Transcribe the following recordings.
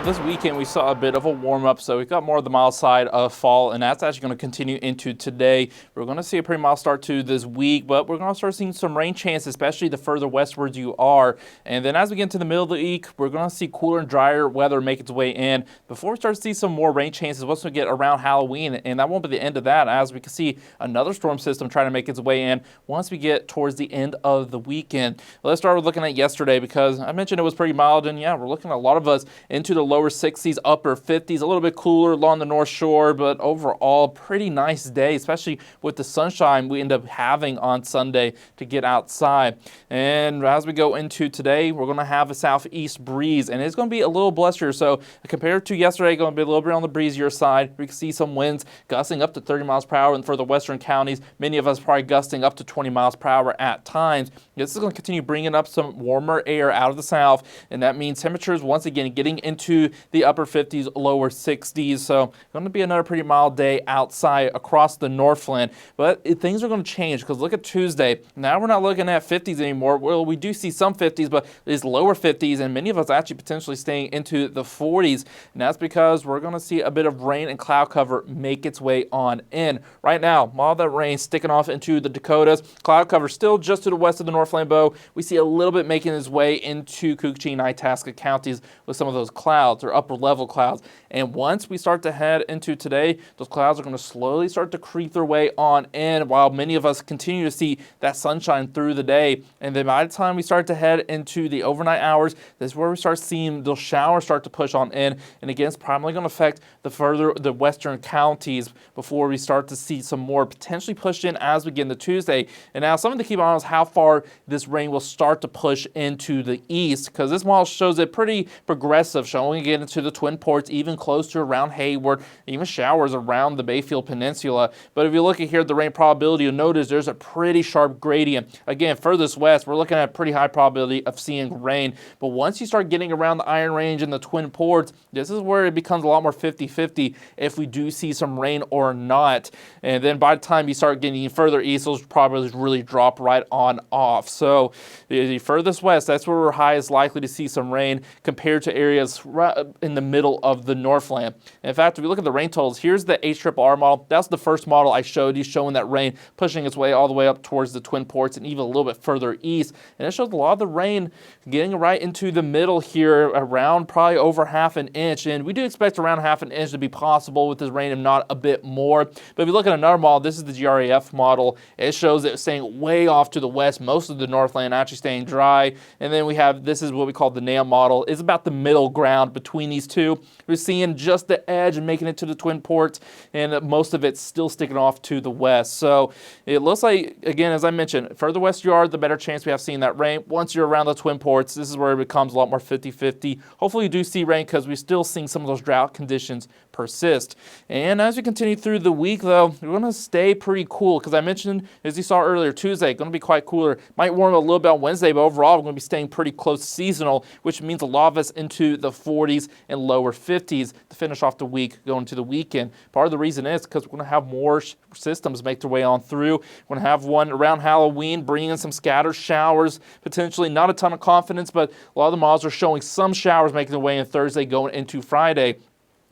this weekend we saw a bit of a warm-up, so we've got more of the mild side of fall, and that's actually going to continue into today. We're going to see a pretty mild start to this week, but we're going to start seeing some rain chances, especially the further westwards you are. And then as we get into the middle of the week, we're going to see cooler and drier weather make its way in before we start to see some more rain chances once we get around Halloween. And that won't be the end of that, as we can see another storm system trying to make its way in once we get towards the end of the weekend. Let's start with looking at yesterday, because I mentioned it was pretty mild, and yeah, we're looking at a lot of us into the lower 60s, upper 50s, a little bit cooler along the North Shore, but overall pretty nice day, especially with the sunshine we end up having on Sunday to get outside. And as we go into today, we're going to have a southeast breeze, and it's going to be a little blustier. So compared to yesterday, going to be a little bit on the breezier side. We can see some winds gusting up to 30 miles per hour for the western counties. Many of us probably gusting up to 20 miles per hour at times. This is going to continue bringing up some warmer air out of the south, and that means temperatures once again getting into the upper 50s, lower 60s. So going to be another pretty mild day outside across the Northland. But things are going to change, because look at Tuesday. Now we're not looking at 50s anymore. Well, we do see some 50s, but it's lower 50s, and many of us actually potentially staying into the 40s. And that's because we're going to see a bit of rain and cloud cover make its way on in. Right now, all that rain sticking off into the Dakotas. Cloud cover still just to the west of the Northland bow. We see a little bit making its way into Koochee and Itasca counties with some of those clouds, or upper level clouds. And once we start to head into today, those clouds are going to slowly start to creep their way on in, while many of us continue to see that sunshine through the day. And then by the time we start to head into the overnight hours, this is where we start seeing those showers start to push on in. And again, it's primarily going to affect the western counties before we start to see some more potentially pushed in as we get into Tuesday. And now something to keep on is how far this rain will start to push into the east, because this model shows it pretty progressive, showing again into the Twin Ports, even close to around Hayward, even showers around the Bayfield Peninsula. But if you look at here, the rain probability, you'll notice there's a pretty sharp gradient. Again, furthest west, we're looking at a pretty high probability of seeing rain. But once you start getting around the Iron Range and the Twin Ports, this is where it becomes a lot more 50-50 if we do see some rain or not. And then by the time you start getting further east, those probabilities really drop right on off. So the furthest west, that's where we're highest likely to see some rain compared to areas right in the middle of the Northland. In fact, if you look at the rain totals, here's the HRRR model. That's the first model I showed you, showing that rain pushing its way all the way up towards the Twin Ports and even a little bit further east. And it shows a lot of the rain getting right into the middle here, around probably over half an inch. And we do expect around half an inch to be possible with this rain, if not a bit more. But if you look at another model, this is the GRAF model. It shows it staying way off to the west, most of the Northland actually staying dry. And then we have, this is what we call the NAM model. It's about the middle ground between these two. We're seeing just the edge and making it to the Twin Ports, and most of it's still sticking off to the west. So it looks like, again, as I mentioned, further west you are, the better chance we have seeing that rain. Once you're around the Twin Ports, this is where it becomes a lot more 50-50. Hopefully you do see rain, because we're still seeing some of those drought conditions persist. And as we continue through the week, though, we're going to stay pretty cool, because I mentioned, as you saw earlier, Tuesday going to be quite cooler. Might warm a little bit on Wednesday, but overall we're going to be staying pretty close to seasonal, which means a lot of us into the 40s and lower 50s to finish off the week going to the weekend. Part of the reason is because we're going to have more systems make their way on through. We're going to have one around Halloween, bringing in some scattered showers, potentially not a ton of confidence, but a lot of the models are showing some showers making their way in Thursday going into Friday.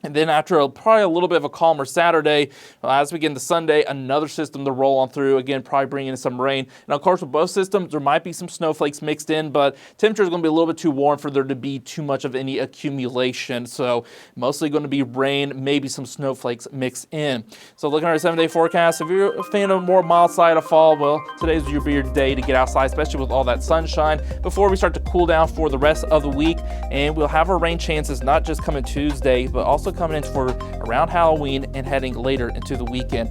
And then after probably a little bit of a calmer Saturday, as we get into Sunday, another system to roll on through. Again, probably bringing in some rain. And of course, with both systems, there might be some snowflakes mixed in, but temperature is going to be a little bit too warm for there to be too much of any accumulation. So mostly going to be rain, maybe some snowflakes mixed in. So looking at our 7-day forecast, if you're a fan of more mild side of fall, well, today's your day to get outside, especially with all that sunshine, before we start to cool down for the rest of the week. And we'll have our rain chances not just coming Tuesday, but also coming in for around Halloween and heading later into the weekend.